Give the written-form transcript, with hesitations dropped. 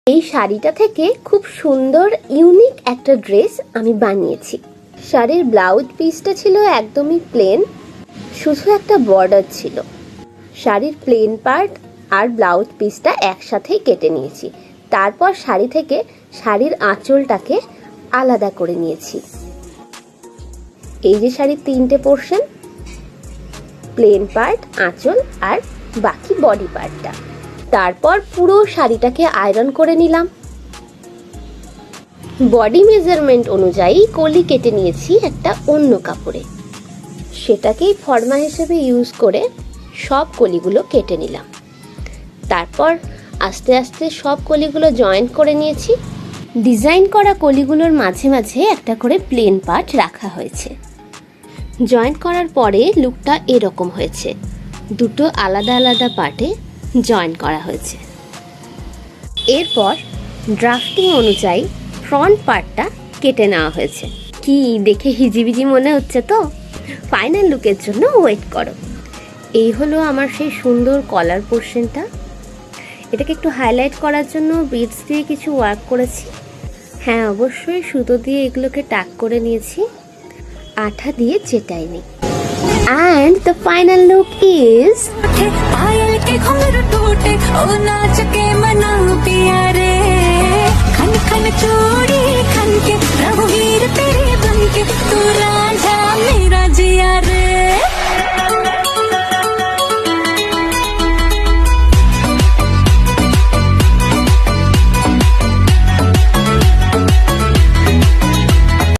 এই শাড়িটা থেকে খুব সুন্দর ইউনিক একটা ড্রেস আমি বানিয়েছি। শাড়ির ব্লাউজ পিসটা ছিল একদমই প্লেন, শুধু একটা বর্ডার ছিল। শাড়ির প্লেন পার্ট আর ব্লাউজ পিসটা একসাথেই কেটে নিয়েছি। তারপর শাড়ি থেকে শাড়ির আঁচলটাকে আলাদা করে নিয়েছি। এই যে শাড়ির তিনটে পোর্শন, প্লেন পার্ট, আঁচল আর বাকি বডি পার্টটা। তারপর পুরো শাড়িটাকে আয়রন করে নিলাম। বডি মেজারমেন্ট অনুযায়ী কলি কেটে নিয়েছি একটা অন্য কাপড়ে, সেটাকেই ফর্মা হিসেবে ইউজ করে সব কলিগুলো কেটে নিলাম। তারপর আস্তে আস্তে সব কলিগুলো জয়েন্ট করে নিয়েছি। ডিজাইন করা কলিগুলোর মাঝে মাঝে একটা করে প্লেন পার্ট রাখা হয়েছে। জয়েন্ট করার পরে লুকটা এরকম হয়েছে, দুটো আলাদা আলাদা পার্টে জয়েন করা হয়েছে। এরপর ড্রাফটিং অনুযায়ী ফ্রন্ট পার্টটা কেটে নেওয়া হয়েছে। কি দেখে হিজিবিজি মনে হচ্ছে তো? ফাইনাল লুকের জন্য ওয়েট করো। এই হলো আমার সেই সুন্দর কলার পোর্শনটা। এটাকে একটু হাইলাইট করার জন্য বিডস দিয়ে কিছু ওয়ার্ক করেছি। হ্যাঁ, অবশ্যই সুতো দিয়ে এগুলোকে টাক করে নিয়েছি, আঠা দিয়ে চেটাইনি। And the final look is पायल के घुंघरू टूटे ओ नाच के मना पिया रे, खन खन चूड़ी खन के रहूं हीर तेरे बन के, तू रांझा में